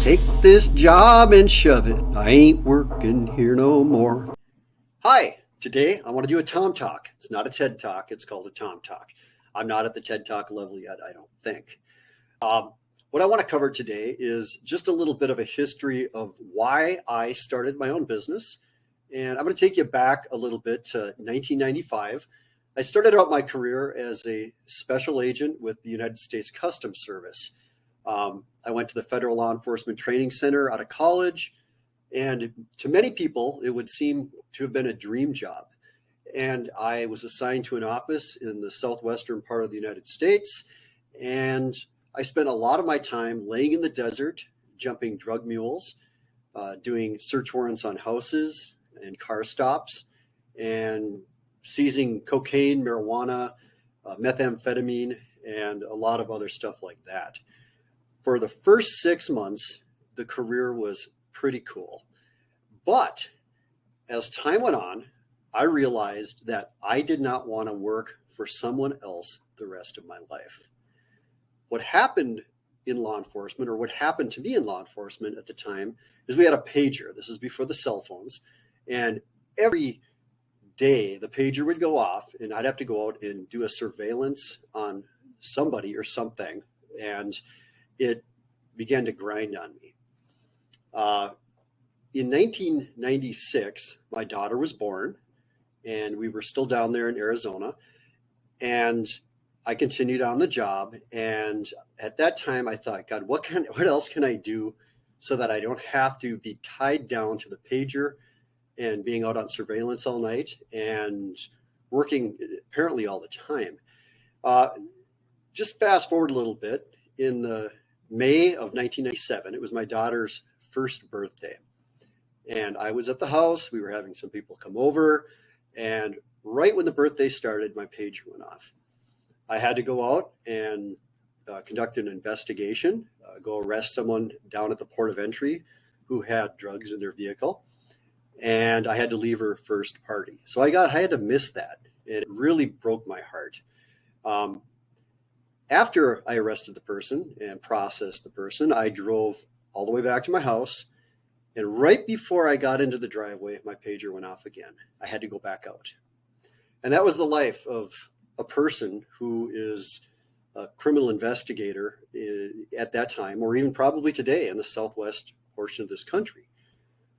Take this job and shove it. I ain't working here no more. Hi, today I want to do a Tom Talk. It's not a TED Talk, it's called a Tom Talk. I'm not at the TED Talk level yet, I don't think. What I want to cover today is just a little bit of a history of why I started my own business. And I'm going to take you back a little bit to 1995. I started out my career as a special agent with the United States Customs Service. I went to the Federal Law Enforcement Training Center out of college, and to many people, it would seem to have been a dream job. And I was assigned to an office in the southwestern part of the United States, and I spent a lot of my time laying in the desert, jumping drug mules, doing search warrants on houses and car stops, and seizing cocaine, marijuana, methamphetamine, and a lot of other stuff like that. For the first 6 months, the career was pretty cool. But as time went on, I realized that I did not want to work for someone else the rest of my life. What happened in law enforcement, or what happened to me in law enforcement at the time, is we had a pager. This is before the cell phones. And every day the pager would go off and I'd have to go out and do a surveillance on somebody or something. And it began to grind on me. In 1996, my daughter was born, and we were still down there in Arizona. And I continued on the job. And at that time, I thought, God, what else can I do so that I don't have to be tied down to the pager and being out on surveillance all night and working apparently all the time? Just fast forward a little bit. In the May of 1997, it was my daughter's first birthday. And I was at the house. We were having some people come over. And right when the birthday started, my pager went off. I had to go out and conduct an investigation, go arrest someone down at the port of entry who had drugs in their vehicle. And I had to leave her first party. So I had to miss that. And it really broke my heart. After I arrested the person and processed the person, I drove all the way back to my house. And right before I got into the driveway, my pager went off again. I had to go back out. And that was the life of a person who is a criminal investigator at that time, or even probably today in the southwest portion of this country.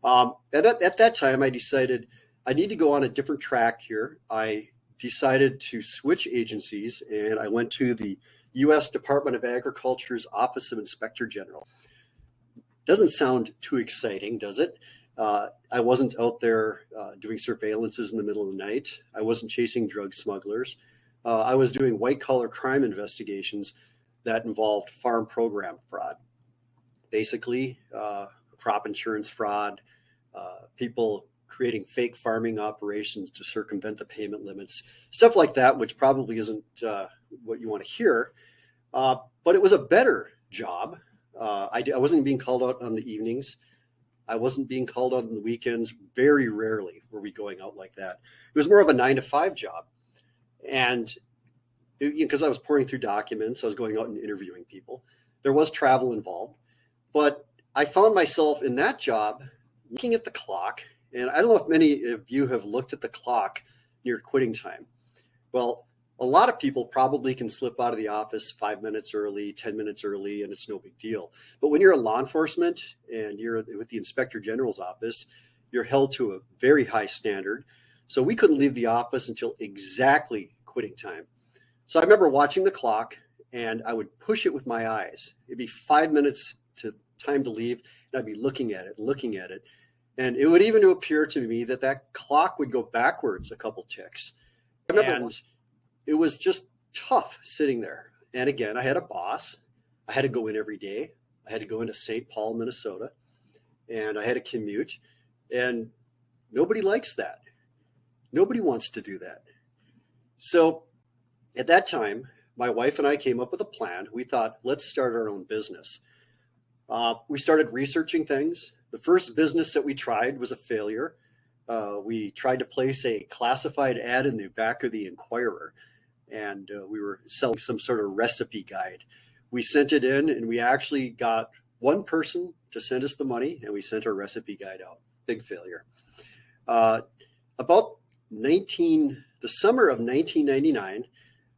At that time, I decided I need to go on a different track here. I decided to switch agencies, and I went to the U.S. Department of Agriculture's Office of Inspector General. Doesn't sound too exciting, does it? I wasn't out there doing surveillances in the middle of the night. I wasn't chasing drug smugglers. I was doing white-collar crime investigations that involved farm program fraud. Basically, crop insurance fraud, people creating fake farming operations to circumvent the payment limits, stuff like that, which probably isn't what you want to hear. But it was a better job. I wasn't being called out on the evenings. I wasn't being called out on the weekends. Very rarely were we going out like that. It was more of a 9-to-5 job. And because I was pouring through documents, I was going out and interviewing people. There was travel involved. But I found myself in that job looking at the clock. And I don't know if many of you have looked at the clock near quitting time. Well, a lot of people probably can slip out of the office 5 minutes early, 10 minutes early, and it's no big deal. But when you're in law enforcement and you're with the Inspector General's office, you're held to a very high standard. So we couldn't leave the office until exactly quitting time. So I remember watching the clock, and I would push it with my eyes. It'd be 5 minutes to time to leave, and I'd be looking at it. And it would even appear to me that clock would go backwards a couple ticks. And it was just tough sitting there. And again, I had a boss. I had to go in every day. I had to go into St. Paul, Minnesota, and I had to commute. And nobody likes that. Nobody wants to do that. So at that time, my wife and I came up with a plan. We thought, let's start our own business. We started researching things. The first business that we tried was a failure. We tried to place a classified ad in the back of the Inquirer, and we were selling some sort of recipe guide. We sent it in, and we actually got one person to send us the money, and we sent our recipe guide out. Big failure. About the summer of 1999,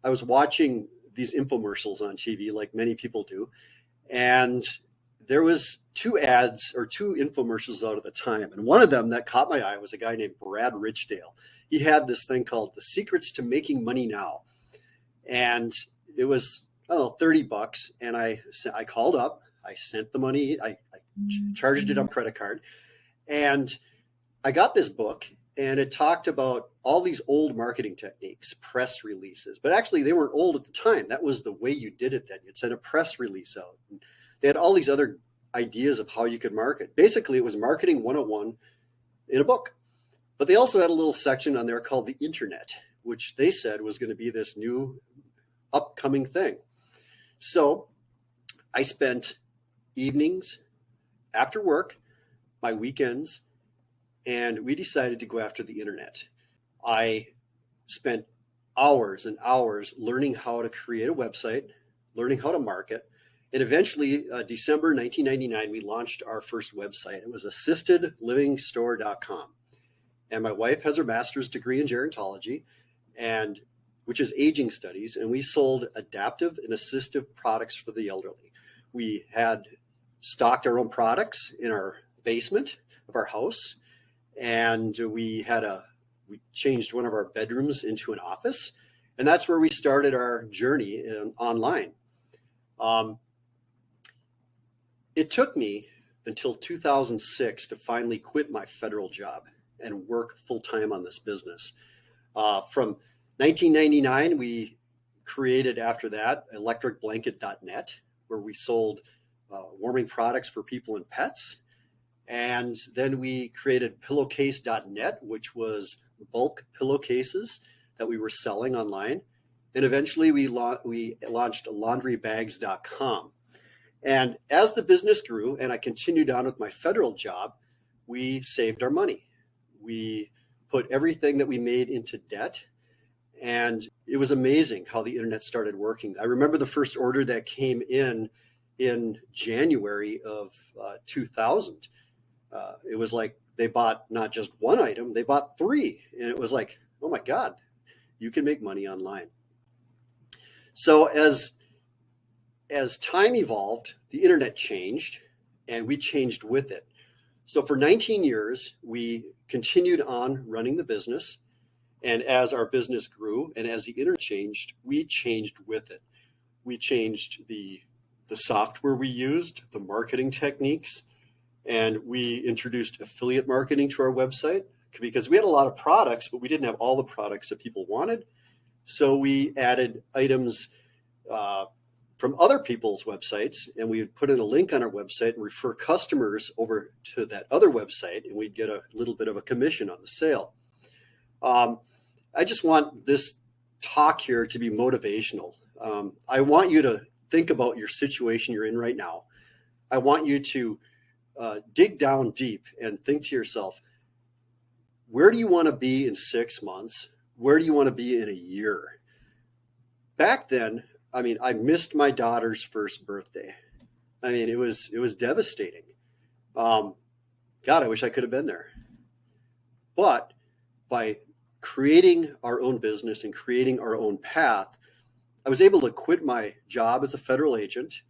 I was watching these infomercials on TV, like many people do, and there was two infomercials out at the time, and one of them that caught my eye was a guy named Brad Richdale. He had this thing called The Secrets to Making Money Now, and it was, I don't know, $30, and I called up, I sent the money, I charged it on credit card, and I got this book, and it talked about all these old marketing techniques, press releases, but actually they weren't old at the time. That was the way you did it then. You'd send a press release out. And they had all these other ideas of how you could market. Basically, it was marketing 101 in a book. But they also had a little section on there called the internet, which they said was going to be this new upcoming thing. So I spent evenings after work, my weekends, and we decided to go after the internet. I spent hours and hours learning how to create a website, learning how to market. And eventually, December 1999, we launched our first website. It was assistedlivingstore.com. And my wife has her master's degree in gerontology, which is aging studies. And we sold adaptive and assistive products for the elderly. We had stocked our own products in our basement of our house. And we changed one of our bedrooms into an office. And that's where we started our journey online. It took me until 2006 to finally quit my federal job and work full-time on this business. From 1999, we created after that electricblanket.net, where we sold warming products for people and pets. And then we created pillowcase.net, which was bulk pillowcases that we were selling online. And eventually we launched laundrybags.com. And as the business grew and I continued on with my federal job, we saved our money. We put everything that we made into debt. And it was amazing how the internet started working. I remember the first order that came in January of 2000. It was like they bought not just one item, they bought three. And it was like, oh my God, you can make money online. So as time evolved, the internet changed and we changed with it. So for 19 years, we continued on running the business. And as our business grew and as the internet changed, we changed with it. We changed the software we used, the marketing techniques, and we introduced affiliate marketing to our website because we had a lot of products, but we didn't have all the products that people wanted. So we added items from other people's websites, and we would put in a link on our website and refer customers over to that other website, and we'd get a little bit of a commission on the sale. I just want this talk here to be motivational. I want you to think about your situation you're in right now. I want you to dig down deep and think to yourself, where do you want to be in 6 months? Where do you want to be in a year? Back then, I missed my daughter's first birthday. It was devastating. God, I wish I could have been there. But by creating our own business and creating our own path, I was able to quit my job as a federal agent,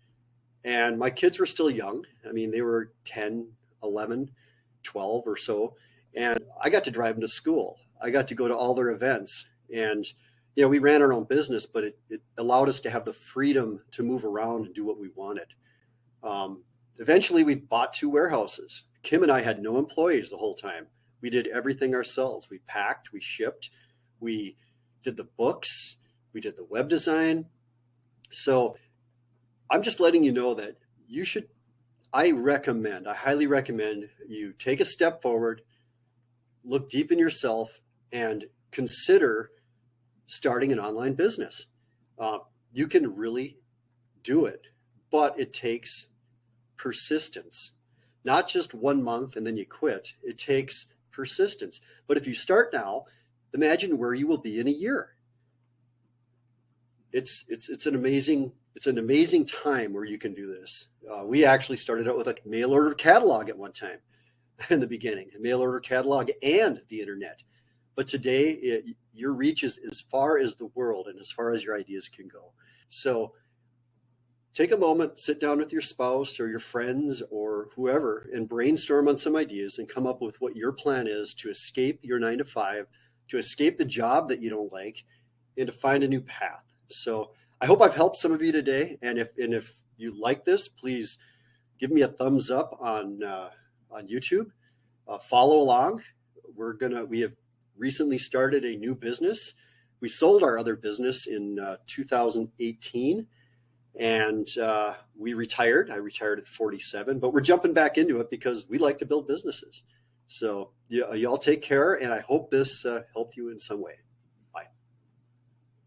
and my kids were still young. They were 10, 11, 12 or so, and I got to drive them to school. I got to go to all their events, and we ran our own business, but it allowed us to have the freedom to move around and do what we wanted. Eventually, we bought 2 warehouses. Kim and I had no employees the whole time. We did everything ourselves. We packed, we shipped, we did the books, we did the web design. So I'm just letting you know that I highly recommend you take a step forward, look deep in yourself, and consider starting an online business. You can really do it, but it takes persistence. Not just 1 month and then you quit. It takes persistence. But if you start now, imagine where you will be in a year. It's an amazing It's an amazing time where you can do this. We actually started out with a mail order catalog at one time in the beginning, a mail order catalog and the internet. But today, your reach is as far as the world and as far as your ideas can go. So take a moment, sit down with your spouse or your friends or whoever and brainstorm on some ideas and come up with what your plan is to escape your 9 to 5, to escape the job that you don't like, and to find a new path. So I hope I've helped some of you today. And if you like this, please give me a thumbs up on YouTube. Follow along. We have recently started a new business. We sold our other business in 2018, and we retired. I retired at 47, but we're jumping back into it because we like to build businesses. So y'all take care, and I hope this helped you in some way.